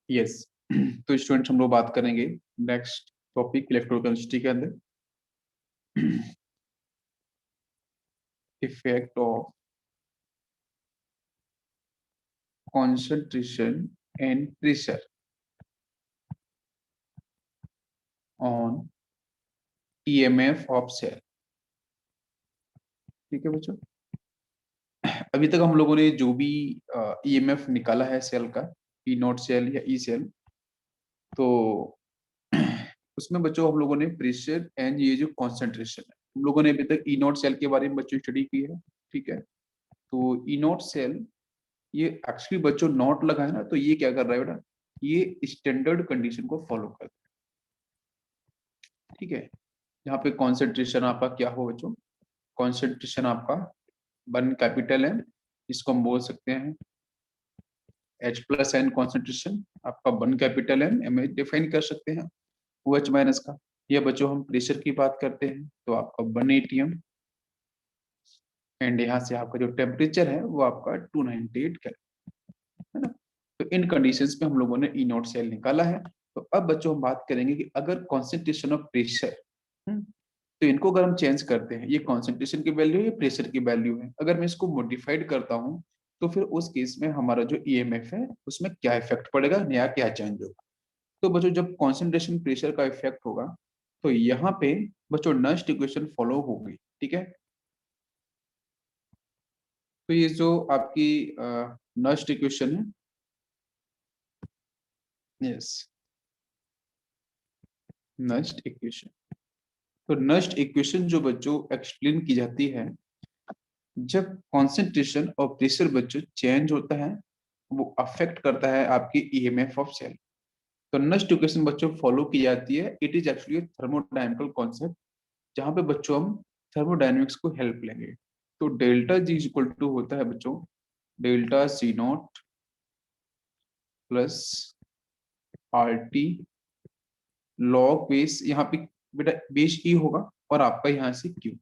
Yes. तो students हम लोग बात करेंगे नेक्स्ट टॉपिक इलेक्ट्रोकेमिस्ट्री के अंदर effect of concentration and pressure on EMF of cell। ठीक है बच्चों, अभी तक हम लोगों ने जो भी ईएमएफ निकाला है सेल का, ई नॉट सेल या ई सेल, तो उसमें बच्चों हम लोगों ने प्रेशर एंड ये जो कॉन्सेंट्रेशन है, हम लोगों ने अभी तक ई नॉट सेल के बारे में बच्चों स्टडी की है। ठीक है, तो ई नॉट सेल ये एक्चुअली बच्चों नॉट लगा है ना, तो ये क्या कर रहा है बेटा, ये स्टैंडर्ड कंडीशन को फॉलो करता है। ठीक है, यहाँ पे कॉन्सेंट्रेशन आपका क्या हो बच्चों, कॉन्सेंट्रेशन आपका 1 कैपिटल एम, इसको हम बोल सकते हैं H प्लस एन, कॉन्सेंट्रेशन आपका 1 कैपिटल एम डिफाइन कर सकते हैं ओ एच माइनस का। ये बच्चों हम प्रेशर की बात करते हैं तो आपका 1 atm, एंड यहाँ से आपका जो टेम्परेचर है वो आपका 298 कैलोरी, है ना। तो इन कंडीशंस में हम लोगों ने ई नॉट सेल निकाला है। तो अब बच्चों हम बात करेंगे कि अगर कॉन्सेंट्रेशन ऑफ प्रेशर, तो इनको अगर हम चेंज करते हैं, ये कॉन्सेंट्रेशन की वैल्यू है, ये प्रेशर की वैल्यू है, अगर मैं इसको मॉडिफाइड करता हूँ तो फिर उस केस में हमारा जो ईएमएफ है उसमें क्या इफेक्ट पड़ेगा, नया क्या चेंज होगा। तो बच्चों जब कॉन्सेंट्रेशन प्रेशर का इफेक्ट होगा तो यहाँ पे बच्चों नस्ट इक्वेशन फॉलो होगी। ठीक है, तो ये जो आपकी नस्ट इक्वेशन है, यस, नस्ट इक्वेशन। तो नस्ट इक्वेशन जो बच्चों एक्सप्लेन की जाती है जब कॉन्सेंट्रेशन और प्रेशर बच्चों चेंज होता है, वो अफेक्ट करता है आपकी ईएमएफ ऑफ सेल। तो नस्ट इक्वेशन बच्चों फॉलो की जाती है, it is actually thermodynamical concept, जहां पे बच्चों हम थर्मोडायनेमिक्स को हेल्प लेंगे। तो delta G is equal to होता है बच्चों delta C not plus R T log base, यहाँ पे बेटा बेस ई होगा और आपका यहाँ से क्यू,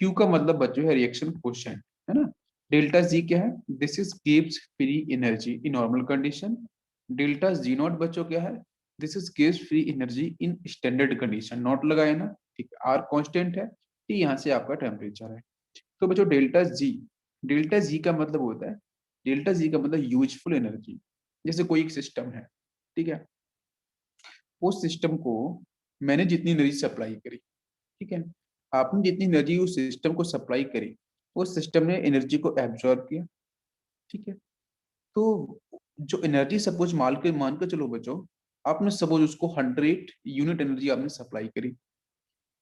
क्यू का मतलब बच्चों है रिएक्शन कोएफिशिएंट, है ना। डेल्टा जी क्या है, this is gives free energy in normal condition. Delta G not बच्चों क्या है, this is gives free energy in standard condition, not लगाए ना, ठीक है, आर कांस्टेंट है, टी यहाँ से आपका टेम्परेचर है। तो बच्चों डेल्टा जी का मतलब होता है, डेल्टा जी का मतलब यूजफुल एनर्जी। जैसे कोई एक सिस्टम है, ठीक है, उस सिस्टम को मैंने जितनी एनर्जी सप्लाई करी, ठीक है, आपने जितनी एनर्जी उस सिस्टम को सप्लाई करी, उस सिस्टम ने एनर्जी को एब्जॉर्ब किया। ठीक है, तो जो एनर्जी सपोज मान के चलो बच्चों, आपने सपोज उसको 100 यूनिट एनर्जी आपने सप्लाई करी,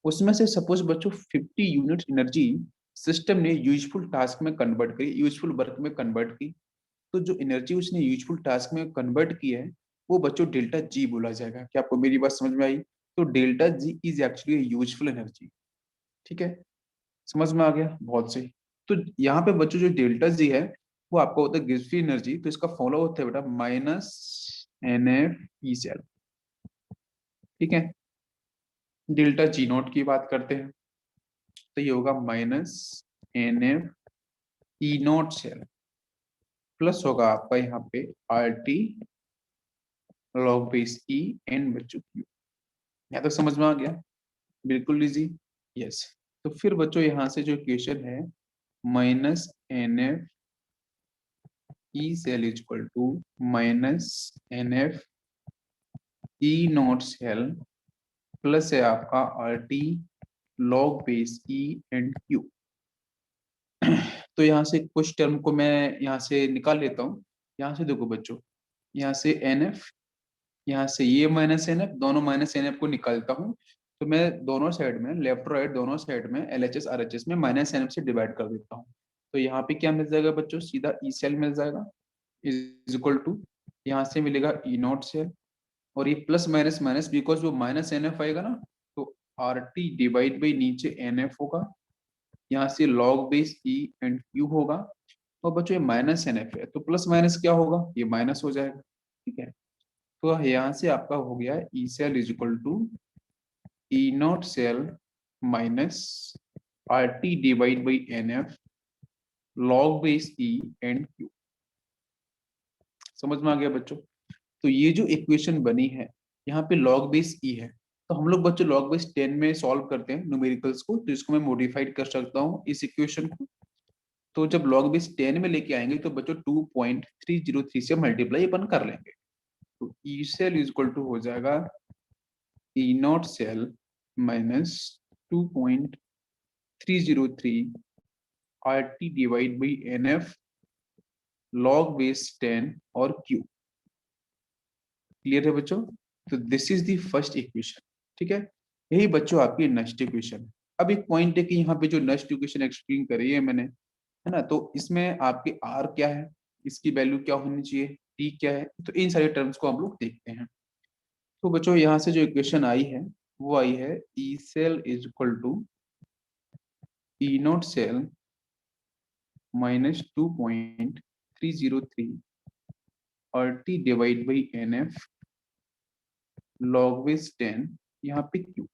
उसमें से सपोज बच्चों 50 यूनिट एनर्जी सिस्टम ने यूजफुल टास्क में कन्वर्ट करी, यूजफुल वर्क में कन्वर्ट की। तो जो एनर्जी उसने यूजफुल टास्क में कन्वर्ट की है वो बच्चों डेल्टा जी बोला जाएगा। क्या आपको मेरी बात समझ में आई? तो delta G is actually useful energy. ठीक है, समझ में आ गया, बहुत सही। तो यहाँ पे बच्चों जो डेल्टा जी है वो आपका होता है गिव्स फ्री एनर्जी, तो इसका फॉलो होता है बेटा minus N F E cell. ठीक है, डेल्टा जी नॉट की बात करते हैं तो ये होगा minus N F E not cell, plus होगा आपका यहाँ पे R T log base E N बच्चों क्यू। यहाँ तक समझ में आ गया? बिल्कुल इजी। यस, तो फिर बच्चों यहाँ से जो इक्वेशन है minus N F E cell is equal to minus N F E not cell plus है आपका R T log base E and Q. तो यहाँ से कुछ टर्म को मैं यहाँ से निकाल लेता हूँ। यहाँ से देखो बच्चों, यहाँ से एन एफ, यहाँ से ये माइनस एन एफ, दोनों माइनस एन एफ को निकालता हूँ, तो मैं दोनों साइड में लेफ्ट राइट दोनों साइड में L H S R H S में माइनस एन एफ से डिवाइड कर देता हूँ। तो यहाँ पे क्या मिल जाएगा बच्चों, सीधा ई सेल मिल जाएगा इज इक्वल टू, यहाँ से मिलेगा ई नॉट सेल, और ये प्लस माइनस माइनस बिकॉज वो माइनस एन एफ आएगा ना, तो आर टी डिवाइड बाई नीचे एन एफ होगा, यहाँ से log base E and Q होगा। और बच्चों ये माइनस एन एफ है तो प्लस माइनस क्या होगा, ये माइनस हो जाएगा। ठीक है, तो यहाँ से आपका हो गया E cell is equal to E not cell minus R T divide by N F log base E and Q. समझ में आ गया बच्चों? तो ये जो इक्वेशन बनी है यहाँ पे लॉग बेस ई है, तो हम लोग बच्चों लॉग बेस 10 में सॉल्व करते हैं न्यूमेरिकल्स को, तो इसको मैं मॉडिफाइड कर सकता हूँ इस इक्वेशन को। तो जब लॉग बेस 10 में लेके आएंगे तो बच्चों 2.303 से मल्टीप्लाई अपन कर लेंगे। तो E cell is equal to हो जाएगा E not cell minus 2.303 R T divide by N F log base 10 और क्यू। क्लियर है बच्चों? तो this is the first equation. ठीक है, यही बच्चों आपकी नेक्स्ट इक्वेशन है। अब एक पॉइंट है कि यहाँ पे जो नेक्स्ट इक्वेशन एक्सप्लेन करी है मैंने, है ना, तो इसमें आपके आर क्या है, इसकी वैल्यू क्या होनी चाहिए, टी क्या है, तो इन सारे टर्म्स को हम लोग देखते हैं। तो बच्चों यहाँ से जो इक्वेशन आई है वो आई है E cell is equal to E not cell minus 2.303 R T divide by N F log base 10, यहाँ पे क्यू।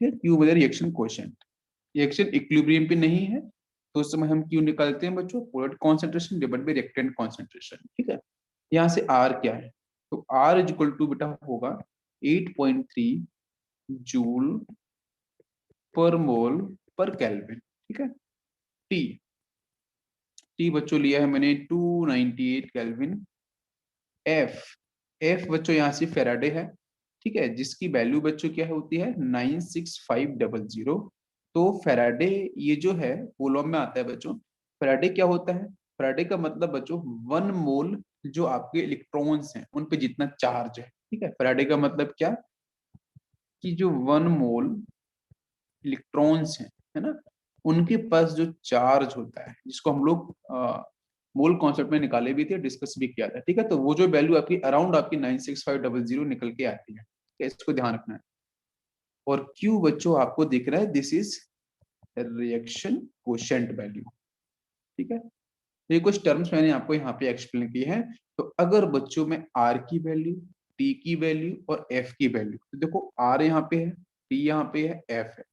क्यू मतलब रिएक्शन कोएफिशिएंट, रिएक्शन इक्विलिब्रियम पे नहीं है तो उस समय हम क्यू निकालते हैं बच्चों, product concentration divide by reactant concentration. ठीक है, यहाँ से आर क्या है, तो आर इज इक्वल टू बेटा होगा 8.3 जूल पर मोल पर केल्विन। ठीक है, टी, टी बच्चों लिया है मैंने 298 केल्विन। एफ, एफ बच्चों यहाँ से फेराडे है, ठीक है, जिसकी वैल्यू बच्चों क्या होती है 96500। तो फेराडे ये जो है कूलम में आता है बच्चों। फेराडे क्या होता है, फेराडे का मतलब बच्चों 1 मोल जो आपके इलेक्ट्रॉन्स हैं उन पे जितना चार्ज है। ठीक है, फेराडे का मतलब क्या कि जो 1 मोल इलेक्ट्रॉन्स हैं, है ना, उनके पास जो चार्ज होता है जिसको हम लोग मोल कॉन्सेप्ट में निकाले भी थे, डिस्कस भी किया था। ठीक है, तो वो जो वैल्यू आपकी अराउंड आपकी 96500 निकल के आती है। ठीक है, इसको ध्यान रखना है। और क्यू बच्चों आपको दिख रहा है this is reaction quotient value. ठीक है, तो ये कुछ टर्म्स मैंने आपको यहाँ पे एक्सप्लेन की है। तो अगर बच्चों में आर की वैल्यू, टी की वैल्यू और एफ की वैल्यू, तो देखो आर यहाँ पे है, टी यहाँ पे है, एफ है,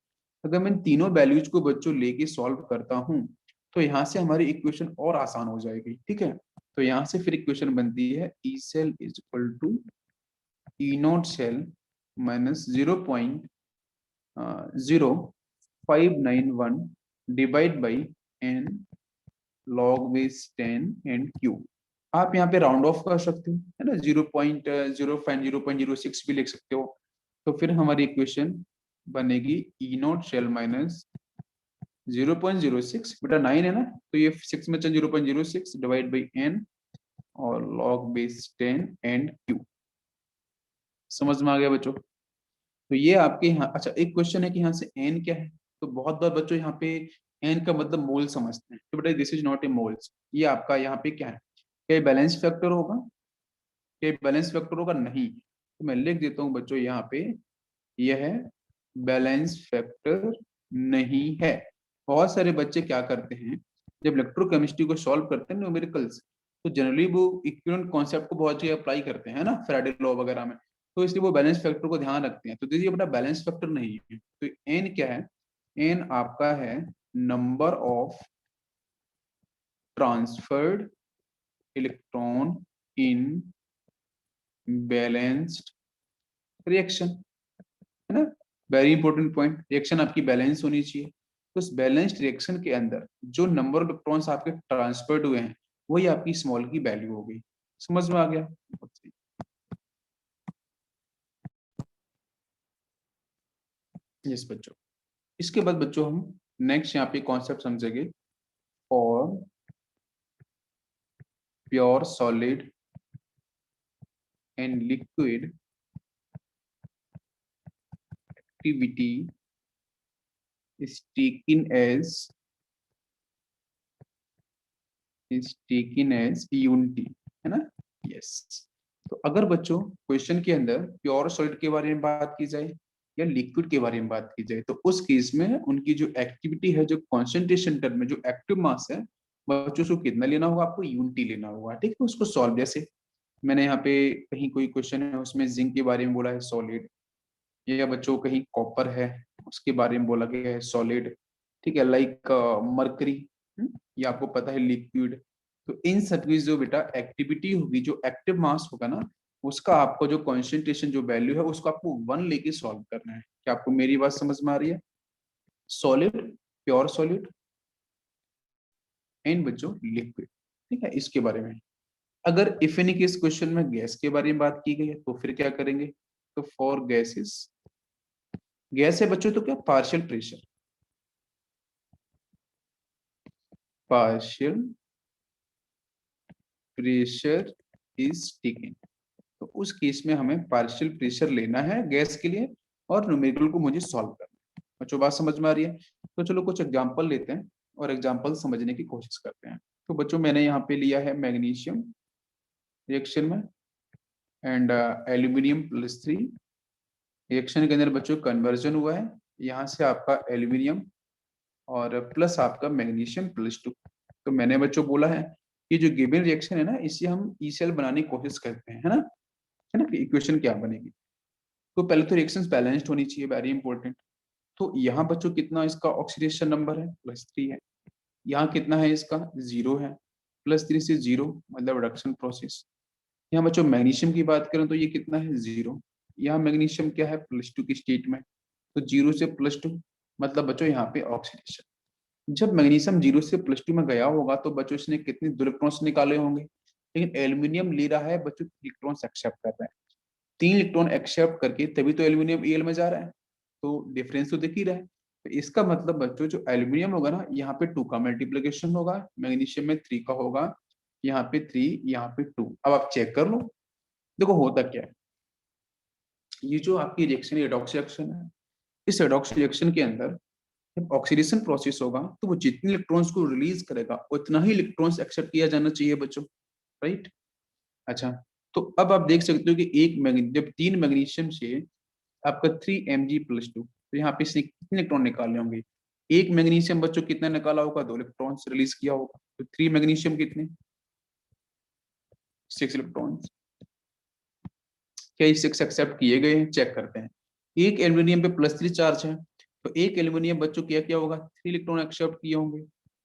अगर मैं इन तीनों वैल्यूज को बच्चों लेके सॉल्व करता हूँ तो यहाँ से हमारी इक्वेशन और आसान हो जाएगी। ठीक है, तो यहाँ से फिर इक्वेशन बनती है E cell is equal to E not cell minus 0.0591 divide by N log base 10 and Q. आप यहाँ पे राउंड ऑफ कर सकते हो, है ना, 0.06 भी लिख सकते हो। तो फिर हमारी इक्वेशन बनेगी ई नॉट सेल माइनस 0.06, बेटा 9 है ना, तो ये 6 में 0.06 डिवाइड बाई एन और लॉग बेस 10 एंड क्यू। समझ में आ गया बच्चों? तो ये आपके यहाँ, अच्छा एक क्वेश्चन है कि यहाँ से एन क्या है, तो बहुत बार बच्चों यहाँ पे एन का मतलब मोल समझते हैं, तो बेटा this is not a moles, ये आपका यहाँ पे क्या है, क्या बैलेंस फैक्टर होगा, क्या बैलेंस फैक्टर होगा, नहीं, तो मैं लिख देता हूँ बच्चों यहाँ पे यह बैलेंस फैक्टर नहीं है। बहुत सारे बच्चे क्या करते हैं जब इलेक्ट्रोकेमिस्ट्री को सॉल्व करते हैं न्यूमेरिकल्स, तो जनरली वो इक्विवेलेंट कॉन्सेप्ट को बहुत जगह अप्लाई करते हैं ना, फैराडे लॉ वगैरह में, तो इसलिए वो बैलेंस फैक्टर को ध्यान रखते हैं। तो देखिए बेटा बैलेंस फैक्टर नहीं है, तो एन क्या है, एन आपका है number of transferred electron in balanced reaction, है ना, वेरी इंपॉर्टेंट पॉइंट, रिएक्शन आपकी बैलेंस होनी चाहिए। तो उस बैलेंस्ड रिएक्शन के अंदर जो नंबर ऑफ इलेक्ट्रॉन्स आपके ट्रांसफर्ड हुए हैं वही आपकी स्मॉल की वैल्यू हो गई। समझ में आ गया? यस बच्चों, इसके बाद बच्चों हम नेक्स्ट यहाँ पे कॉन्सेप्ट समझेंगे और pure solid and liquid activity is taken as unity, है ना। यस, तो अगर बच्चों क्वेश्चन के अंदर प्योर सॉलिड के बारे में बात की जाए या लिक्विड के बारे में बात की जाए, तो उस केस में उनकी जो एक्टिविटी है, जो कॉन्सेंट्रेशन टर्म में जो एक्टिव मास है बच्चों, उसको कितना लेना होगा, आपको यूनिटी लेना होगा। ठीक है, उसको सॉल्व, जैसे मैंने यहाँ पे कहीं कोई क्वेश्चन है उसमें जिंक के बारे में बोला है सॉलिड, या बच्चों कहीं कॉपर है उसके बारे में बोला गया है सॉलिड, ठीक है, लाइक मरकरी, ये आपको पता है लिक्विड। तो इन सब की जो बेटा एक्टिविटी होगी, जो एक्टिव मास होगा ना, उसका आपको जो कॉन्सेंट्रेशन जो वैल्यू है उसको आपको 1 लेके सॉल्व करना है। क्या आपको मेरी बात समझ में आ रही है? सॉलिड, प्योर सॉलिड एंड बच्चों लिक्विड, ठीक है, इसके बारे में। अगर इफ एनी केस क्वेश्चन में गैस के बारे में बात की गई है तो फिर क्या करेंगे? तो फॉर गैसेस, गैस है बच्चों तो क्या partial pressure, partial pressure is taken. तो उस केस में हमें पार्शियल प्रेशर लेना है गैस के लिए और न्यूमेरिकल को मुझे सॉल्व करना है। बच्चों बात समझ में आ रही है? तो चलो कुछ एग्जांपल लेते हैं और एग्जांपल समझने की कोशिश करते हैं। तो बच्चों मैंने यहाँ पे लिया है मैग्नीशियम रिएक्शन में एंड एल्यूमिनियम प्लस 3 रिएक्शन के अंदर बच्चों कन्वर्जन हुआ है, यहाँ से आपका एल्यूमिनियम और प्लस आपका मैग्नीशियम प्लस 2। तो मैंने बच्चों बोला है कि जो गिवन रिएक्शन है ना इसे हम ई सेल बनाने की कोशिश करते हैं, है ना, कि इक्वेशन क्या बनेगी। तो पहले तो रिएक्शंस बैलेंस्ड होनी चाहिए, वेरी इंपॉर्टेंट। तो यहाँ बच्चों कितना इसका ऑक्सीडेशन नंबर है? +3 है। यहाँ कितना है इसका? 0 है। +3 से 0 मतलब रिडक्शन प्रोसेस। यहाँ बच्चों मैग्नीशियम की बात करें तो ये कितना है? 0। यहाँ मैग्नीशियम क्या है? +2 की स्टेट में। तो 0 से +2 मतलब बच्चों यहाँ पे ऑक्सीडेशन। जब मैग्नीशियम 0 से +2 में गया होगा तो बच्चों इसने कितने 2 इलेक्ट्रॉन्स निकाले होंगे? लेकिन एल्यूमिनियम ले रहा है बच्चों 3 इलेक्ट्रॉन्स एक्सेप्ट कर रहा है। 3 इलेक्ट्रॉन एक्सेप्ट करके तभी तो एल्यूमिनियम एल में जा रहा है। तो डिफरेंस तो दिख ही रहा है। तो इसका मतलब बच्चों जो एल्यूमिनियम होगा ना यहाँ पे 2 का मल्टीप्लिकेशन होगा, मैग्नीशियम में 3 का होगा, यहाँ पे 3, यहाँ पे 2। अब आप चेक कर लो, देखो होता क्या है। ये जो आपकी रिएक्शन रेडॉक्स रिएक्शन है, इस रेडॉक्स रिएक्शन के अंदर जब ऑक्सीडेशन प्रोसेस होगा तो वो जितने इलेक्ट्रॉन्स को रिलीज करेगा उतना ही इलेक्ट्रॉन्स एक्सेप्ट किया जाना चाहिए बच्चों, राइट? अच्छा, तो अब आप देख सकते हो कि जब 3 मैग्नीशियम से आपका 3 Mg+2, तो यहाँ पे से कितने इलेक्ट्रॉन निकालने होंगे? एक मैग्नीशियम बच्चों कितना निकाला होगा? 2 इलेक्ट्रॉन्स रिलीज किया होगा। तो 3 मैग्नीशियम कितने? 6 इलेक्ट्रॉन्स। क्या ये 6 एक्सेप्ट किए गए हैं? चेक करते हैं। एक एल्यूमिनियम पे +3 चार्ज है, तो एक एल्यूमिनियम बच्चों क्या होगा? 3 इलेक्ट्रॉन एक्सेप्ट किए होंगे।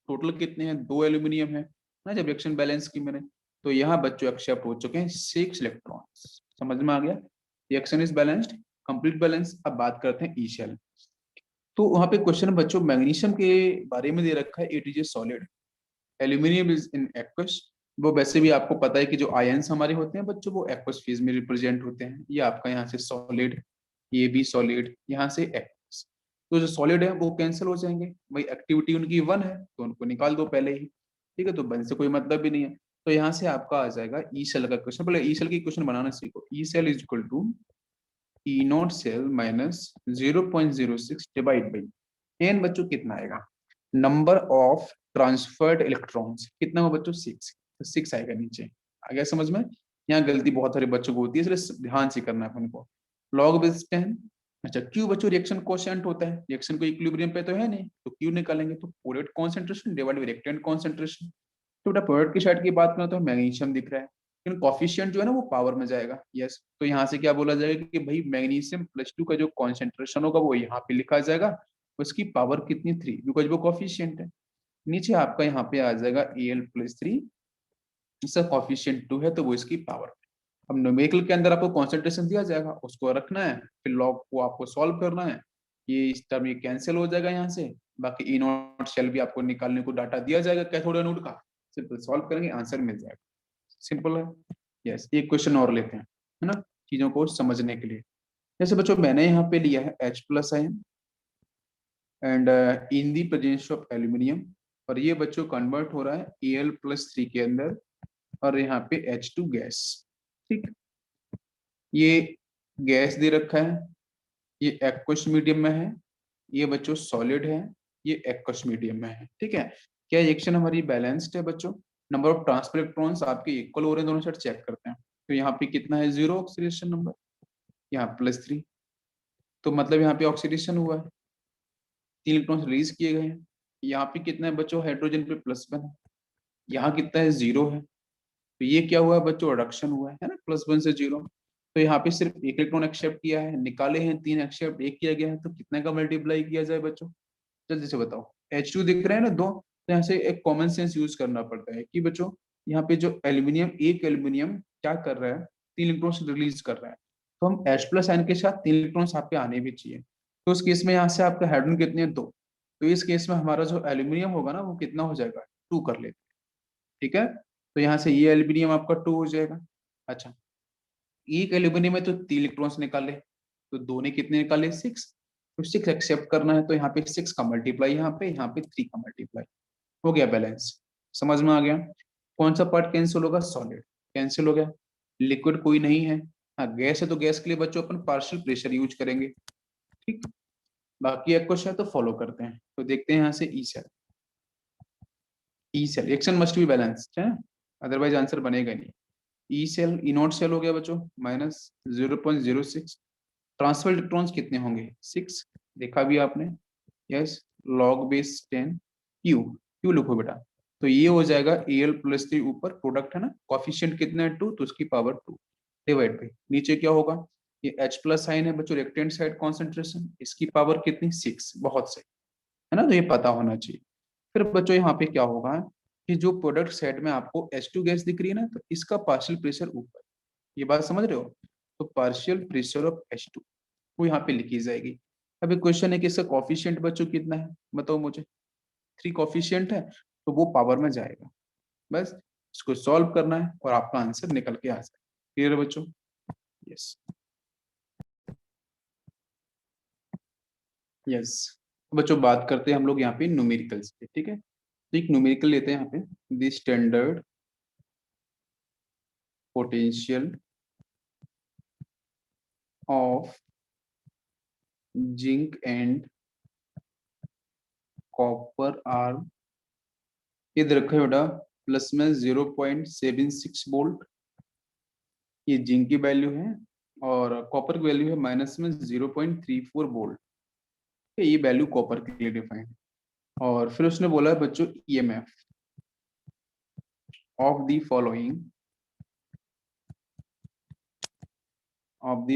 टोटल कितने हैं? 2 एल्यूमिनियम है ना, जब रिएक्शन बैलेंस की मैंने। तो यहाँ बच्चों एक्सेप्ट हो चुके हैं 6 इलेक्ट्रॉन्स। समझ में आ गया? Reaction is balanced, complete balance. अब बात करते हैं ई शेल। तो वहां पे क्वेश्चन बच्चों मैग्नीशियम के बारे में दे रखा है, it is a solid, aluminium is in aqueous. वो वैसे भी आपको पता है कि जो आयंस हमारे होते हैं बच्चों वो एक्वस फेज में रिप्रेजेंट होते हैं। ये आपका यहाँ से सॉलिड, ये भी सॉलिड, यहाँ से एक्वस। तो जो सॉलिड है वो कैंसिल हो जाएंगे भाई, एक्टिविटी उनकी 1 है तो उनको निकाल दो पहले ही, ठीक है। तो 1 से कोई मतलब भी नहीं है। तो यहाँ से आपका आ जाएगा ई सेल का क्वेश्चन। पहले ई सेल की क्वेश्चन बनाना सीखो। E cell is equal to E not cell minus 0.06 divide by N. बच्चों कितना आएगा? नंबर ऑफ ट्रांसफर्ड इलेक्ट्रॉन्स कितना हो बच्चों? 6। तो 6 आएगा नीचे। आ गया समझ में? यहाँ गलती बहुत सारे बच्चों को होती है, इसलिए ध्यान से करना है अपन को। Log base 10। अच्छा, क्यू बच्चों रिएक्शन कोएफिशिएंट होता है, रिएक्शन को इक्विलिब्रियम पे तो है नहीं, तो क्यू निकालेंगे तो product concentration divide by reactant concentration. तो बेटा प्रोडक्ट की साइड की बात करें तो मैग्नीशियम दिख रहा है, लेकिन कॉफिशिएंट जो है ना वो पावर में जाएगा। यस, तो यहाँ से क्या बोला जाएगा कि भाई मैग्नीशियम +2 का जो कॉन्सेंट्रेशन होगा वो यहाँ पे लिखा जाएगा, उसकी पावर कितनी? 3, बिकॉज वो कॉफिशिएंट है। नीचे आपका यहाँ पे आ जाएगा Al+3, इसका कॉफिशिएंट 2 है तो वो इसकी पावर। अब न्यूमेरिकल के अंदर आपको कॉन्सेंट्रेशन दिया जाएगा, उसको रखना है, फिर लॉग को आपको सॉल्व करना है। ये इस टर्म ये कैंसिल हो जाएगा यहाँ से। बाकी ई नॉट शेल भी आपको निकालने को डाटा दिया जाएगा कैथोड एनोड का, सिंपल सॉल्व करेंगे आंसर मिल जाएगा। सिंपल है। यस, एक क्वेश्चन और लेते हैं, है ना, चीजों को समझने के लिए। जैसे बच्चों मैंने यहाँ पे लिया है H+ ion and in the presence of aluminium, और ये बच्चों कन्वर्ट हो रहा है Al+3 के अंदर, और यहाँ पे H2 गैस, ठीक। ये गैस दे रखा है, ये एक्वस मीडियम में है, ये बच्चों सॉलिड है, ये एक्वस मीडियम में है, ठीक है। क्या रिएक्शन हमारी बैलेंस्ड है बच्चों? नंबर ऑफ ट्रांसफर इलेक्ट्रॉन्स आपके इक्वल हो रहे हैं दोनों साइड, चेक करते हैं। तो यहाँ पे कितना है? 0 ऑक्सीडेशन नंबर, यहाँ +3, तो मतलब यहाँ पे ऑक्सीडेशन हुआ है, 3 इलेक्ट्रॉन्स रिलीज किए गए हैं। यहाँ पे कितना है बच्चों? हाइड्रोजन पे +1 है, यहाँ कितना है? 0 है। तो ये क्या हुआ है बच्चों? रिडक्शन हुआ है ना, +1 से 0। तो यहाँ पे सिर्फ एक इलेक्ट्रॉन एक्सेप्ट किया है, निकाले हैं 3 एक्सेप्ट, एक किया गया है, तो कितने का मल्टीप्लाई किया जाए बच्चों? जल्दी से बताओ। H2 दिख रहा है ना 2, तो यहाँ से एक कॉमन सेंस यूज करना पड़ता है कि बच्चों यहाँ पे जो एल्यूमिनियम, एक एल्यूमिनियम क्या कर रहा है? 3 इलेक्ट्रॉन्स रिलीज कर रहा है, तो हम H प्लस आयन के साथ 3 इलेक्ट्रॉन्स आपके आने भी चाहिए। तो उस केस में यहाँ से आपका हाइड्रोजन कितने हैं, 2। तो इस केस में हमारा जो एल्यूमिनियम होगा ना वो कितना हो जाएगा, 2 कर लेते हैं। ठीक है, तो यहाँ से ये एल्यूमिनियम आपका 2 हो जाएगा। अच्छा, एक एल्यूमिनियम में तो 3 इलेक्ट्रॉन्स निकाले, तो 2 ने कितने निकाले, 6। तो 6 एक्सेप्ट करना है, तो यहाँ पे 6 का मल्टीप्लाई, यहाँ पे 3 का मल्टीप्लाई, हो गया बैलेंस। समझ में आ गया। कौन सा पार्ट कैंसिल होगा, सॉलिड कैंसिल हो गया, लिक्विड कोई नहीं है। हाँ गैस है, तो गैस के लिए बच्चों अपन पार्शियल प्रेशर यूज करेंगे। ठीक, बाकी एक क्वेश्चन है तो फॉलो करते हैं। तो देखते हैं यहाँ से E cell, E cell reaction must be balanced है, अदरवाइज आंसर बनेगा नहीं। ई सेल, ई नॉट सेल हो गया बच्चों, -0.06। ट्रांसफर इलेक्ट्रॉन्स कितने होंगे, 6, देखा भी आपने। Yes, log base 10 Q, Q लिखो बेटा। तो ये हो जाएगा Al+3 ऊपर प्रोडक्ट है ना, कॉफिशिएंट कितना है 2, तो उसकी पावर 2 डिवाइड बाई नीचे क्या होगा, ये H प्लस साइन है बच्चों, रिएक्टेंट साइड कॉन्सेंट्रेशन, इसकी पावर कितनी, 6, बहुत सही है ना, तो ये पता होना चाहिए। फिर बच्चों यहाँ पे क्या होगा कि जो प्रोडक्ट साइड में आपको H2 गैस दिख रही है ना, तो इसका पार्शियल प्रेशर ऊपर, ये बात समझ रहे हो, तो पार्शियल प्रेशर ऑफ H2 वो यहाँ पे लिखी जाएगी। अभी क्वेश्चन है कि इसका कॉफिशिएंट बच्चों कितना है, बताओ मुझे। 3 कॉफिशिएंट है, तो वो पावर में जाएगा। बस इसको सॉल्व करना है और आपका आंसर निकल के आ जाए। क्लियर है बच्चों, यस यस। बच्चों बात करते हैं हम लोग यहाँ पे न्यूमेरिकल्स पे, ठीक है। तो एक न्यूमेरिकल लेते हैं यहाँ पे, the standard potential of zinc and copper are, इधर रखो बेटा, प्लस में 0.76 वोल्ट, ये जिंक की वैल्यू है, और कॉपर की वैल्यू है माइनस में 0.34 वोल्ट। ये वैल्यू कॉपर के लिए डिफाइंड है। और फिर उसने बोला है बच्चों EMF of the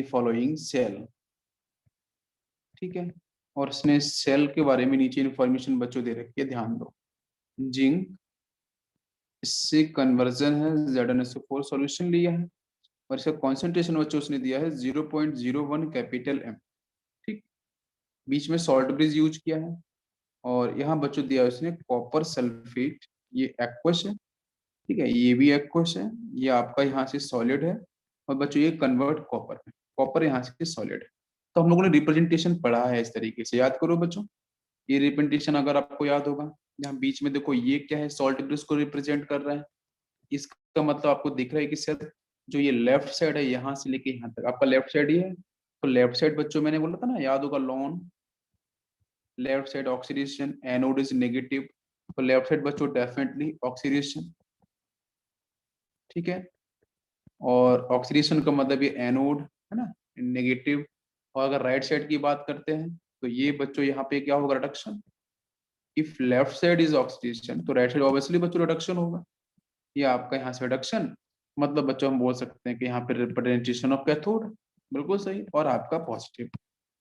following cell, ठीक है। और इसने सेल के बारे में नीचे इंफॉर्मेशन बच्चों दे रखी है, ध्यान दो। जिंक, इससे कन्वर्जन है, ZnSO4 सॉल्यूशन लिया है, और इसका कॉन्सेंट्रेशन बच्चों उसने दिया है 0.01 कैपिटल एम, ठीक। बीच में सॉल्ट ब्रिज यूज किया है, और यहाँ बच्चों दिया है उसने कॉपर सल्फेट, ये एक्वस है, ठीक है, ये भी एक्वस है, ये आपका यहाँ से सॉलिड है, और बच्चों ये कन्वर्ट कॉपर है, कॉपर यहाँ से सॉलिड है। तो हम लोगों ने रिप्रेजेंटेशन पढ़ा है इस तरीके से, याद करो बच्चों। ये रिप्रेजेंटेशन अगर आपको याद होगा, यहाँ बीच में देखो ये क्या है, सॉल्ट ब्रिज को रिप्रेजेंट कर रहा है। इसका मतलब आपको दिख रहा है कि सर जो ये लेफ्ट साइड है यहाँ से लेके यहाँ तक आपका लेफ्ट साइड ही है, तो लेफ्ट साइड बच्चों मैंने बोला था ना, याद होगा, lawn left side oxidation, anode is negative, तो लेफ्ट साइड बच्चों डेफिनेटली ऑक्सीडेशन, ठीक है। और ऑक्सीडेशन का मतलब ये एनोड है ना, नेगेटिव। और अगर राइट साइड की बात करते हैं, तो ये बच्चों यहाँ पे क्या होगा, reduction. If left side is oxidation, तो राइट साइड ऑब्वियसली बच्चों रिडक्शन होगा, ये आपका यहाँ से रिडक्शन। मतलब बच्चों हम बोल सकते हैं कि यहाँ पे रिप्रेजेंटेशन ऑफ कैथोड, बिल्कुल सही। और आपका पॉजिटिव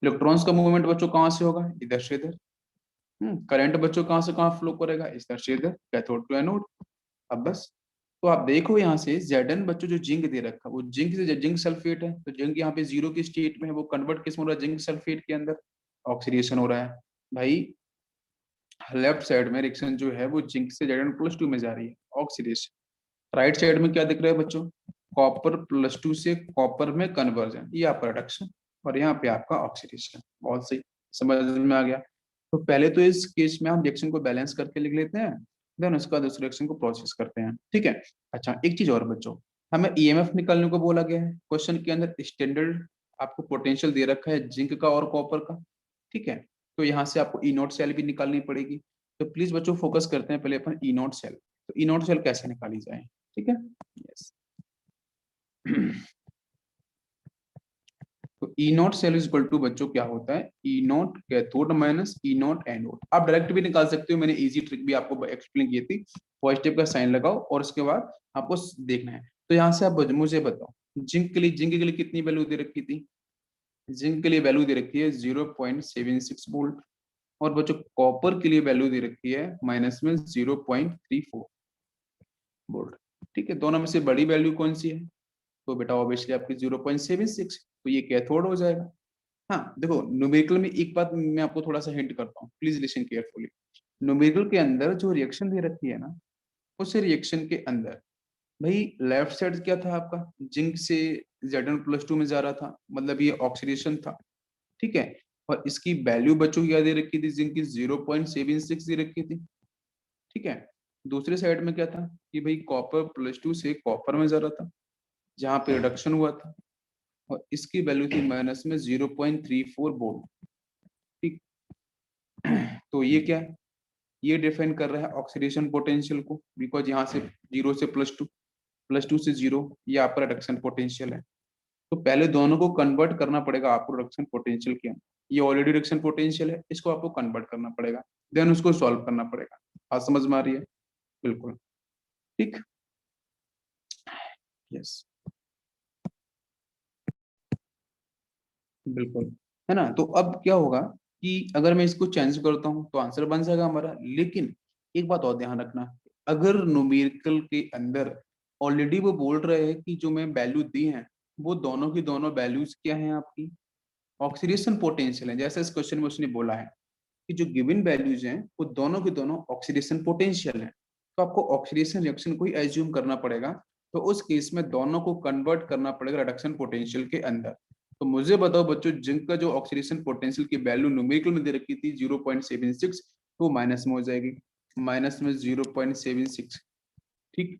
इलेक्ट्रॉन्स का मूवमेंट बच्चों कहाँ से होगा, इधर से इधर। करंट बच्चों कहाँ से कहाँ फ्लो करेगा, इधर से इधर, कैथोड टू एनोड। अब बस, तो आप देखो यहाँ से Zn बच्चों जो जिंक दे रखा है, वो जिंक से जिंक सल्फेट है, तो जिंक यहाँ पे 0 की स्टेट में है, वो कन्वर्ट किस में हो रहा है, जिंक सल्फेट के अंदर ऑक्सीडेशन हो रहा है भाई। लेफ्ट साइड में रिएक्शन जो है वो जिंक से Zn+2 में जा रही है, ऑक्सीडेशन। राइट साइड में क्या दिख रहा है बच्चों, कॉपर+2 से कॉपर में कन्वर्जन, ये आपका रिडक्शन, और यहाँ पे आपका ऑक्सीडेशन। बहुत सही, समझ में आ गया। तो पहले तो इस केस में हम रिएक्शन को बैलेंस करके लिख लेते हैं, देन उसका दूसरे रिएक्शन को प्रोसेस करते हैं, ठीक है। अच्छा, एक चीज और बच्चों, हमें ईएमएफ निकालने को बोला गया है क्वेश्चन के अंदर। स्टैंडर्ड आपको पोटेंशियल दे रखा है जिंक का और कॉपर का, ठीक है। तो यहाँ से आपको ई नॉट सेल भी निकालनी पड़ेगी। तो प्लीज बच्चों फोकस करते हैं पहले अपन ई नॉट सेल। तो ई नॉट सेल कैसे निकाली जाए, ठीक है, यस। तो E not cell is equal to बच्चों क्या होता है, E naught cathode minus E naught anode. आप डायरेक्ट भी निकाल सकते हो, मैंने इजी ट्रिक भी आपको एक्सप्लेन की थी। पॉजिटिव का साइन लगाओ और उसके बाद आपको देखना है। तो यहाँ से आप मुझे बताओ, जिंक के लिए कितनी वैल्यू दे रखी थी, जिंक के लिए वैल्यू दे रखी है 0.76 वोल्ट, और बच्चों कॉपर के लिए वैल्यू दे रखी है माइनस में 0.34 वोल्ट, ठीक है। दोनों में से बड़ी वैल्यू कौन सी है, तो बेटा ऑब्वियसली आपकी 0.76, तो ये कैथोड हो जाएगा। हाँ देखो, न्यूमेरिकल में एक बात मैं आपको थोड़ा सा हिंट करता हूँ, प्लीज लिसन केयरफुली। न्यूमेरिकल के अंदर जो रिएक्शन दे रखी है ना, उस रिएक्शन के अंदर भाई लेफ्ट साइड क्या था आपका, जिंक से Zn+2 में जा रहा था, मतलब ये ऑक्सीडेशन था, ठीक है। और इसकी वैल्यू बच्चों क्या दे रखी थी, जिंक की 0.76 दे रखी थी, ठीक है। दूसरे साइड में क्या था कि भाई कॉपर+2 से कॉपर में जा रहा था, जहां पे रिडक्शन हुआ था, और इसकी वैल्यू थी माइनस में 0.34 वोल्ट, ठीक। तो ये क्या है, ये डिफाइन कर रहा है ऑक्सीडेशन पोटेंशियल को, बिकॉज यहाँ से 0 से +2, +2 से 0, ये आपका रिडक्शन पोटेंशियल है। तो पहले दोनों को कन्वर्ट करना पड़ेगा आपको रिडक्शन पोटेंशियल के अंदर। ये ऑलरेडी रिडक्शन पोटेंशियल है, इसको आपको कन्वर्ट करना पड़ेगा, देन उसको सॉल्व करना पड़ेगा। बात समझ में आ रही है? बिल्कुल, ठीक। यस, बिल्कुल, है ना। तो अब क्या होगा कि अगर मैं इसको चेंज करता हूँ तो आंसर बन जाएगा हमारा, लेकिन एक बात और ध्यान रखना, अगर न्यूमेरिकल के अंदर ऑलरेडी वो बोल रहे हैं कि जो मैं वैल्यू दी है, वो दोनों की दोनों वैल्यूज क्या है आपकी ऑक्सीडेशन पोटेंशियल है, जैसे इस क्वेश्चन में उसने बोला है कि जो गिवन वैल्यूज हैं वो दोनों के दोनों ऑक्सीडेशन पोटेंशियल है, तो आपको ऑक्सीडेशन रिएक्शन को ही एज्यूम करना पड़ेगा। तो उस केस में दोनों को कन्वर्ट करना पड़ेगा रिडक्शन पोटेंशियल के अंदर। तो मुझे बताओ बच्चों, जिंक का जो ऑक्सीडेशन पोटेंशियल की वैल्यू न्यूमेरिकल में दे रखी थी 0.76, तो माइनस में हो जाएगी, माइनस में 0.76, ठीक।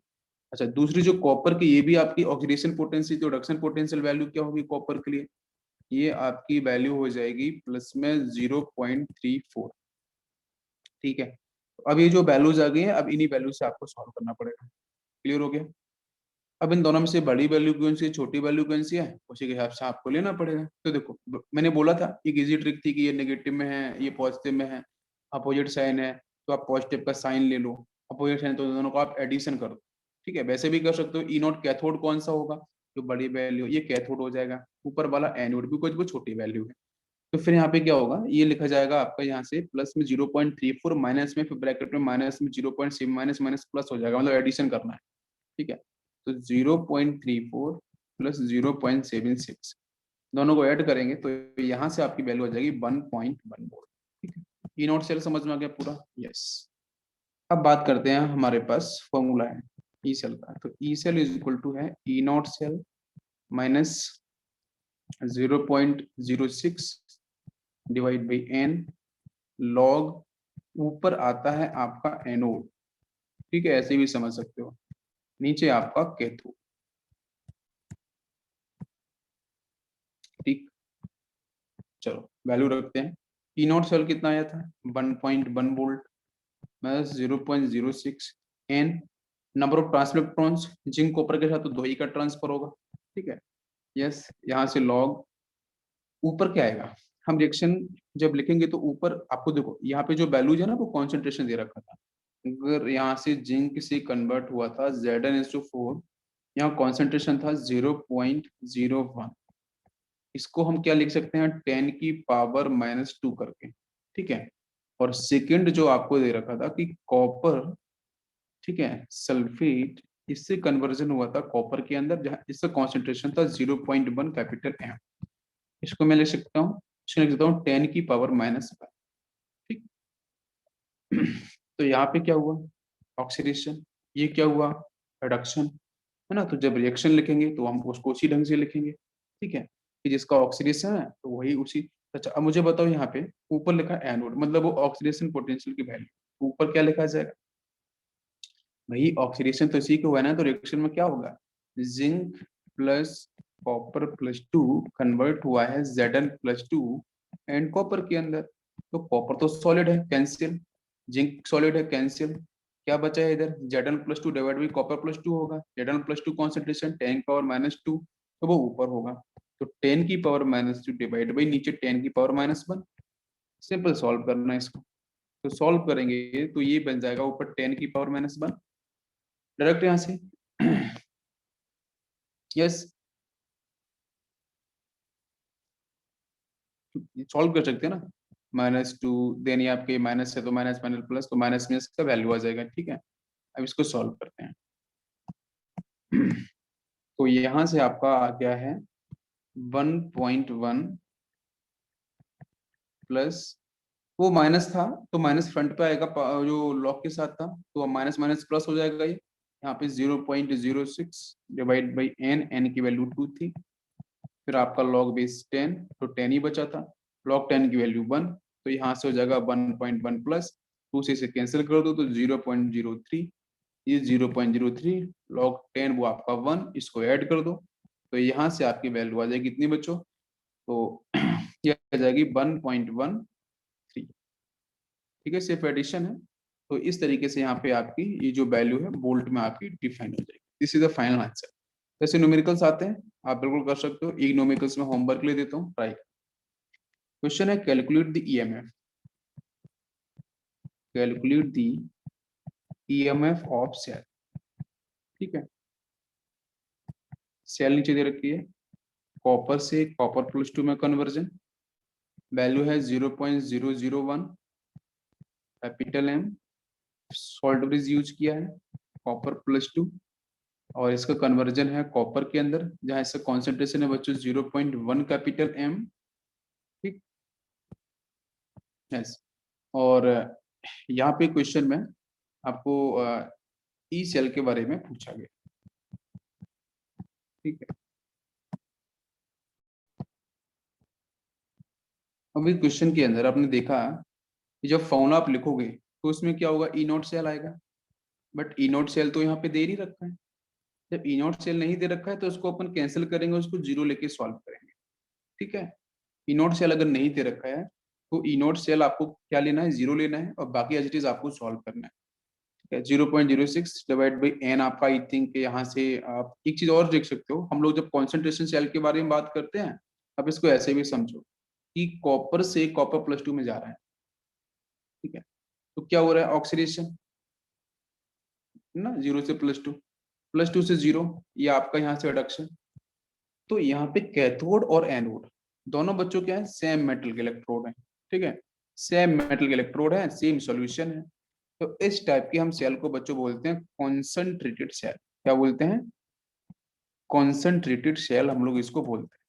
अच्छा, दूसरी जो कॉपर की, ये भी आपकी ऑक्सीडेशन पोटेंशियल, जो रिडक्शन पोटेंशियल वैल्यू क्या होगी कॉपर के लिए, ये आपकी वैल्यू हो जाएगी प्लस में 0.34, ठीक है। तो अब ये जो वैल्यूज आ गई है, अब इन्हीं वैल्यू से आपको सॉल्व करना पड़ेगा। क्लियर हो गया? अब इन दोनों में से बड़ी वैल्यू कौन सी है, छोटी वैल्यू कौन सी है, उसी के हिसाब से आपको लेना पड़ेगा। तो देखो, मैंने बोला था एक इजी ट्रिक थी कि ये नेगेटिव में है, ये पॉजिटिव में है, अपोजिट साइन है, तो आप पॉजिटिव का साइन ले लो, अपोजिट साइन तो दोनों को आप एडिशन कर दो, ठीक है। वैसे भी कर सकते हो, ई नॉट कैथोड कौन सा होगा, जो बड़ी वैल्यू, ये कैथोड हो जाएगा, ऊपर वाला एनोड भी, कुछ वो छोटी वैल्यू है। तो फिर यहाँ पे क्या होगा, ये लिखा जाएगा आपका यहाँ से प्लस में 0.34, माइनस में फिर ब्रैकेट में माइनस में 0.7, माइनस माइनस प्लस हो जाएगा, मतलब एडिशन करना है, ठीक है। तो 0.34 प्लस 0.76, दोनों को ऐड करेंगे तो यहाँ से आपकी वैल्यू आ जाएगी 1.1 वोल्ट, ठीक है। ई नॉट सेल समझ में आ गया पूरा? यस। अब बात करते हैं, हमारे पास फॉर्मूला है ई सेल का, तो E cell is equal to है E not cell minus 0.06 divide by N log, ऊपर आता है आपका एनोड, ठीक है, ऐसे भी समझ सकते हो, नीचे आपका कैथोड, ठीक। चलो वैल्यू रखते हैं। ई नॉट सेल कितना आया था, 1.1 volt, minus 0.06 N, number of transfer electrons, zinc copper के साथ तो 2 ही का ट्रांसफर होगा, ठीक है। यस, यहाँ से लॉग, ऊपर क्या आएगा, हम रिएक्शन जब लिखेंगे तो ऊपर आपको देखो यहाँ पे जो वैल्यूज है ना, वो कॉन्सेंट्रेशन दे रखा था। अगर यहाँ से जिंक से कन्वर्ट हुआ था Zn/4, यहाँ कॉन्सेंट्रेशन था 0.01, इसको हम क्या लिख सकते हैं, 10⁻⁻² करके, ठीक है। और सेकंड जो आपको दे रखा था कि कॉपर, ठीक है, सल्फेट, इससे कन्वर्जन हुआ था कॉपर के अंदर, जहाँ इसका कॉन्सेंट्रेशन था 0.1 कैपिटल एम, इसको मैं लिख सकता हूँ, इसको लिख सकता हूँ 10⁻⁻5, ठीक। तो यहाँ पे क्या हुआ, ऑक्सीडेशन, ये क्या हुआ, रिडक्शन, है ना। तो जब रिएक्शन लिखेंगे तो हम उसको उसी ढंग से लिखेंगे, ठीक है, कि जिसका ऑक्सीडेशन है तो वही उसी। अच्छा, अब मुझे बताओ, यहाँ पे ऊपर लिखा एनोड, मतलब वो ऑक्सीडेशन पोटेंशियल की वैल्यू, ऊपर क्या लिखा जाएगा, भाई ऑक्सीडेशन तो इसी को हुआ है ना, तो रिएक्शन में क्या होगा, जिंक प्लस कॉपर+2 कन्वर्ट हुआ है Zn+2 एंड कॉपर के अंदर, तो कॉपर तो सॉलिड है, कैंसिल, जिंक सॉलिड है, कैंसिल, क्या बचा है इधर, Zn+2 डिवाइड बाई कॉपर+2 होगा, Zn+2 कॉन्सेंट्रेशन 10⁻⁻², तो वो ऊपर होगा, तो 10⁻⁻² डिवाइड बाई नीचे 10⁻⁻1, सिंपल सॉल्व करना है इसको। तो सॉल्व करेंगे तो ये बन जाएगा ऊपर 10⁻⁻1, डायरेक्ट यहाँ से। यस, सॉल्व कर सकते हैं ना, -2, देन ये आपके माइनस है तो माइनस माइनस प्लस, तो माइनस में इसका वैल्यू आ जाएगा, ठीक है। अब इसको सॉल्व करते हैं। तो यहाँ से आपका आ गया है 1.1 प्लस, वो माइनस था तो माइनस फ्रंट पे आएगा, जो लॉग के साथ था, तो माइनस माइनस प्लस हो जाएगा। ये यहाँ पे 0.06 डिवाइड बाई एन, एन की वैल्यू 2 थी, फिर आपका लॉग बेस 10, तो 10 ही बचा था, लॉग 10 की वैल्यू 1, तो यहाँ से हो जाएगा 1.1 प्लस 2 से इसे कैंसिल कर दो तो 0.03, ये 0.03 लॉग 10 वो आपका 1, इसको ऐड कर दो, तो यहाँ से आपकी वैल्यू आ जाएगी कितनी बच्चों, तो ये आ जाएगी 1.13। ठीक है, सिर्फ एडिशन है। तो इस तरीके से यहाँ पे आपकी ये जो वैल्यू है बोल्ट में आपकी डिफाइन हो जाएगी। This is the final answer. जैसे न्यूमेरिकल्स आते हैं आप बिल्कुल कर सकते हो, एक न्यूमेरिकल्स में होमवर्क ले देता हूँ, ट्राई। क्वेश्चन है calculate the EMF, calculate the EMF of cell. ठीक है, सेल नीचे दे रखी है, कॉपर से कॉपर प्लस 2 में कन्वर्जन, वैल्यू है 0.001, capital M, salt bridge use किया है, कॉपर प्लस 2, और इसका कन्वर्जन है कॉपर के अंदर, जहां इसका कॉन्सेंट्रेशन है बच्चों 0.1 कैपिटल एम। ठीक, यस। और यहाँ पे क्वेश्चन में आपको ई सेल के बारे में पूछा गया। ठीक है, अभी क्वेश्चन के अंदर आपने देखा कि जब फॉर्मूला आप लिखोगे तो उसमें क्या होगा, ई नोट सेल आएगा, बट ई नोट सेल तो यहाँ पे दे नहीं रखा है। जब ई नोट सेल नहीं दे रखा है तो उसको अपन कैंसिल करेंगे, उसको जीरो लेके सॉल्व करेंगे। ठीक है, ई नोट सेल अगर नहीं दे रखा है तो ई नोट सेल आपको क्या लेना है, जीरो लेना है, और बाकी एज इट इज आपको सॉल्व करना है। ठीक है, 0.06 डिवाइड बाई एन आपका, आई थिंक यहाँ से आप एक चीज और देख सकते हो, हम लोग जब कॉन्सेंट्रेशन सेल के बारे में बात करते हैं, अब इसको ऐसे भी समझो कि कॉपर से कॉपर प्लस 2 में जा रहा है। ठीक है, तो क्या हो रहा है, ऑक्सीडेशन ना, 0 से प्लस 2, प्लस 2 से 0, ये आपका यहाँ से रिडक्शन। तो यहाँ पे कैथोड और एनोड दोनों बच्चों क्या है, सेम मेटल के इलेक्ट्रोड है। ठीक है, सेम मेटल के इलेक्ट्रोड है, सेम सॉल्यूशन है। तो इस टाइप के हम सेल को बच्चों बोलते हैं कॉन्सेंट्रेटेड सेल। क्या बोलते हैं, कॉन्सेंट्रेटेड सेल हम लोग इसको बोलते हैं।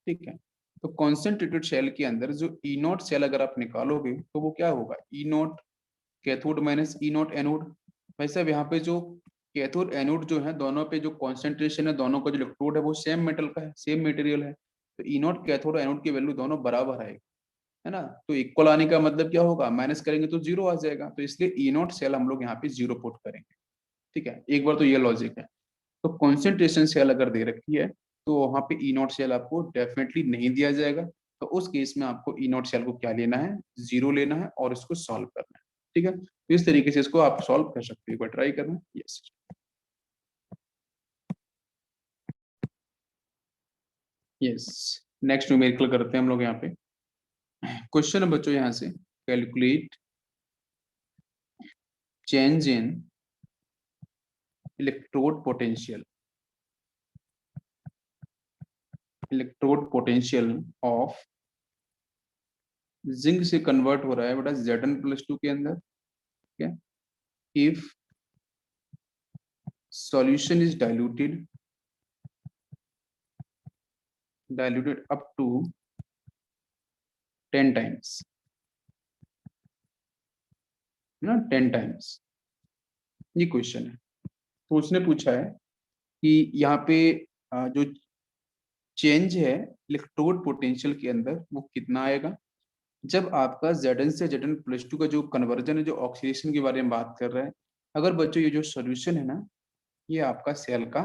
ठीक है, तो कॉन्सेंट्रेटेड सेल के अंदर जो ई नोट सेल अगर आप निकालोगे तो वो क्या होगा, ई नोट कैथोड माइनस ई नोट एनोड। भाई साहब यहाँ पे जो कैथोड एनोड जो है, दोनों पे जो कॉन्सेंट्रेशन है, दोनों का जो इलेक्ट्रोड है वो सेम मेटल का है, सेम मटेरियल है, तो ई नोट कैथोड एनोड की वैल्यू दोनों बराबर आएगी, है ना। तो इक्वल आने का मतलब क्या होगा, माइनस करेंगे तो जीरो आ जाएगा, तो इसलिए ई नोट सेल हम लोग यहाँ पे जीरो पुट करेंगे। ठीक है, एक बार तो ये लॉजिक है। तो कॉन्सेंट्रेशन सेल अगर दे रखी है तो वहां पे ई नोट सेल आपको डेफिनेटली नहीं दिया जाएगा, तो उस केस में आपको ई नोट सेल को क्या लेना है, जीरो लेना है, और इसको सॉल्व करना है। ठीक है, तो इस तरीके से इसको आप सॉल्व कर सकते हो, एक बार ट्राई करना। Yes, yes. नेक्स्ट न्यूमेरिकल करते हैं हम लोग यहाँ पे। क्वेश्चन है बच्चों यहाँ से, calculate change in electrode potential, electrode potential of zinc से कन्वर्ट हो रहा है बेटा Zn+2 के अंदर। ठीक है, if solution is diluted up to 10 times, ना 10 टाइम्स, ये क्वेश्चन है। तो उसने पूछा है कि यहाँ पे जो चेंज है इलेक्ट्रोड पोटेंशियल के अंदर वो कितना आएगा जब आपका Zn से Zn+2 का जो कन्वर्जन है, जो ऑक्सीडेशन के बारे में बात कर रहा है। अगर बच्चों ये जो सोल्यूशन है ना, ये आपका सेल का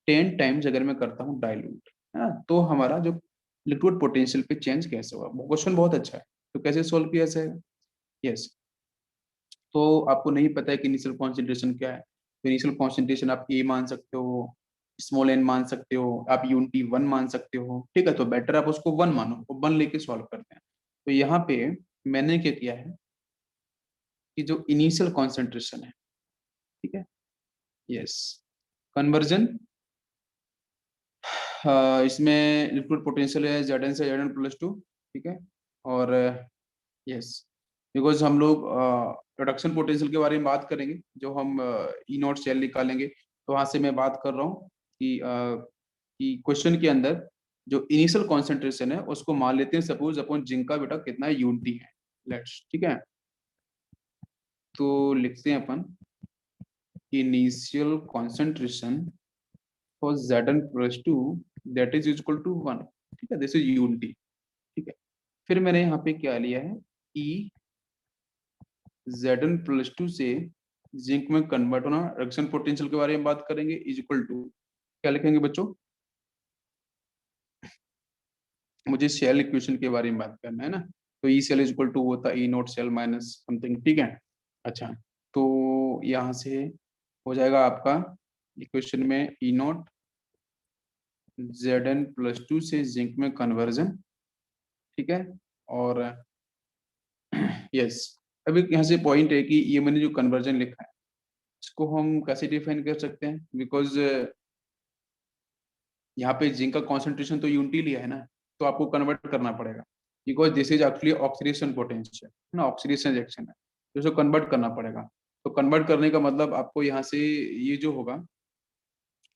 10 टाइम्स अगर मैं करता हूँ डाइल्यूट, है ना, तो हमारा जो लिक्विड पोटेंशियल पे चेंज कैसे होगा। क्वेश्चन बहुत अच्छा है, तो कैसे सोल्व किया जाएगा। यस, तो आपको नहीं पता है कि इनिशियल कॉन्सेंट्रेशन क्या है, तो इनिशियल कॉन्सेंट्रेशन आप ए मान सकते हो, स्मॉल एन मान सकते हो, आप यूनिटी 1 मान सकते हो। ठीक है, तो बेटर आप उसको 1 मानो, वो 1 लेके सॉल्व करते हैं। तो यहाँ पे मैंने क्या किया है कि जो इनिशियल कॉन्सेंट्रेशन है, ठीक है, यस, कन्वर्जन, इसमें लिक्विड पोटेंशियल है Zn से Zn+2। ठीक है, और यस, बिकॉज हम लोग प्रोडक्शन पोटेंशियल के बारे में बात करेंगे, जो हम ई नोट सेल निकालेंगे, तो वहां से मैं बात कर रहा हूँ कि क्वेश्चन के अंदर जो इनिशियल कॉन्सेंट्रेशन है उसको मान लेते हैं सपोज अपॉन जिंक का बेटा कितना है, यूनिटी है। लेट्स, ठीक है, तो लिखते हैं अपन initial concentration for Zn+2 that is equal to 1। ठीक है, दिस इज यूनिटी। ठीक है, फिर मैंने यहाँ पे क्या लिया है, ई Zn+2 से जिंक में कन्वर्ट होना, रिडक्शन पोटेंशियल के बारे में बात करेंगे, इज इक्वल टू क्या लिखेंगे बच्चों, मुझे शेल इक्वेशन के बारे में बात करना है ना, तो E cell is equal to होता है E not cell minus something. ठीक है, अच्छा, तो यहाँ से हो जाएगा आपका इक्वेशन में ई नोट Zn+2 से जिंक में कन्वर्जन। ठीक है, और यस, अभी यहाँ से पॉइंट है कि ये मैंने जो कन्वर्जन लिखा है इसको हम कैसे डिफाइन कर सकते हैं, बिकॉज यहाँ पे जिंक का कॉन्सेंट्रेशन तो यूनिटी लिया है ना, तो आपको कन्वर्ट करना पड़ेगा, because this is actually oxidation potential है ना, ऑक्सीडेशन रिएक्शन है, तो इसको कन्वर्ट करना पड़ेगा। तो कन्वर्ट करने का मतलब आपको यहाँ से ये जो होगा,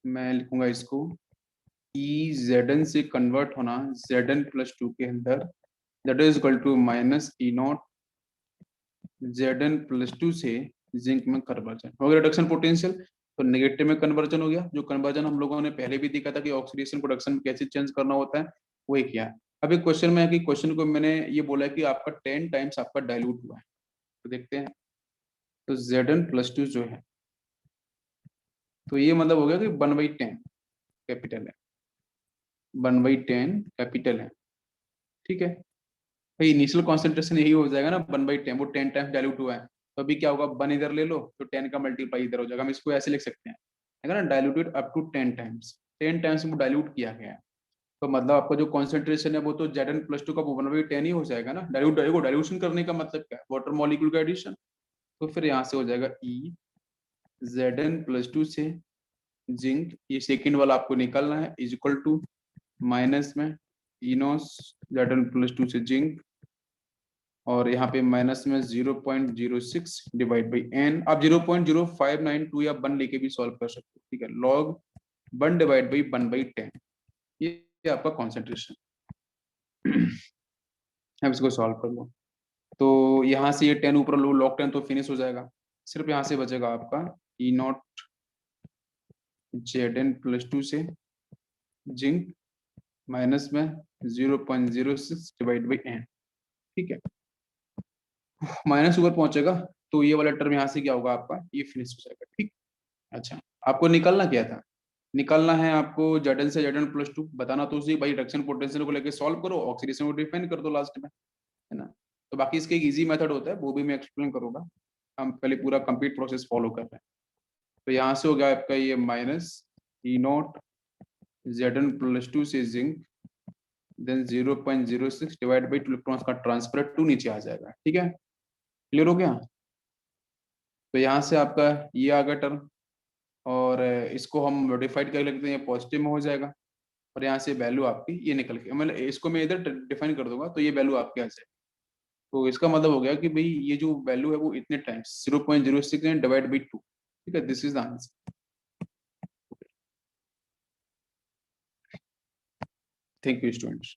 मैं लिखूंगा इसको ई Zn से कन्वर्ट होना Zn+2 के अंदर, that is equal to minus E not Zn+2 से जिंक में कन्वर्जन हो गया, रिडक्शन पोटेंशियल तो नेगेटिव में कन्वर्जन हो गया, जो कन्वर्जन हम लोगों ने पहले भी देखा था कि ऑक्सीडेशन प्रोडक्शन में कैसे चेंज करना होता है, वही किया है। अभी क्वेश्चन में है कि क्वेश्चन को मैंने ये बोला है कि आपका 10 टाइम्स आपका डाइल्यूट हुआ है, तो देखते हैं, तो Zn+2 जो है, तो ये मतलब हो गया कि 1/10 कैपिटल है, 1/10 कैपिटल है। ठीक है भाई, इनिशियल कॉन्सेंट्रेशन यही हो जाएगा ना, 1/10, वो 10 टाइम्स डाइल्यूट हुआ है, तो अभी क्या होगा, 1 इधर ले लो तो 10 का मल्टीप्लाई इधर हो जाएगा, हम इसको ऐसे लिख सकते हैं, है ना, diluted up to 10 times, 10 times वो डाइल्यूट किया गया है, तो मतलब आपका जो कॉन्सेंट्रेशन है वो तो Zn+2 का वो 1/10 ही हो जाएगा ना, डाइल्यूशन करने का मतलब क्या है, वाटर मॉलिक्यूल का एडिशन, तो फिर यहाँ से हो जाएगा ई Zn+2 से जिंक, ये सेकेंड वाला आपको निकालना है, इज इक्वल टू माइनस में इनोस Zn+2 से जिंक, और यहाँ पे माइनस में 0.06 डिवाइड बाई एन, आप 0.0592 या 1 लेके भी सॉल्व कर सकते हो। ठीक है, लॉग 1 डिवाइड बाई 1/10, ये आपका कॉन्सेंट्रेशन। अब इसको सॉल्व कर लो, तो यहाँ से ये 10 ऊपर लो, लॉग 10 तो फिनिश हो जाएगा, सिर्फ यहाँ से बचेगा आपका ई नॉट Zn+2 से जिंक माइनस में 0.06 डिवाइड बाई एन। ठीक है, माइनस ऊपर पहुंचेगा तो ये वाला टर्म यहाँ से क्या होगा आपका, ये फिनिश हो जाएगा। ठीक, अच्छा, आपको निकालना क्या था, निकालना है आपको Zn से Zn+2, बताना तो उसी भाई रिडक्शन पोटेंशियल को लेके सॉल्व करो, ऑक्सीडेशन को डिफाइन कर दो लास्ट में, है ना, तो बाकी इसका एक इजी मेथड होता है, वो भी मैं एक्सप्लेन करूंगा, हम पहले पूरा कंप्लीट प्रोसेस फॉलो कर रहे हैं। तो यहाँ से हो गया आपका ये माइनस ई नॉट Zn+2 से zinc, then 0.06 divide by 2 electrons का ट्रांसफर 2 नीचे आ जाएगा। ठीक है, क्लियर हो गया, तो यहाँ से आपका ये आ गया टर्म, और इसको हम मॉडिफाइड कर लेते हैं, पॉजिटिव में हो जाएगा, और यहाँ से वैल्यू आपकी ये निकल के, मतलब इसको मैं इधर डिफाइन कर दूंगा तो ये वैल्यू आपके आ जाएगी, तो इसका मतलब हो गया कि भाई ये जो वैल्यू है वो इतने टाइम्स 0.06 डिवाइड बाई 2। ठीक है, this is the answer. Thank you students.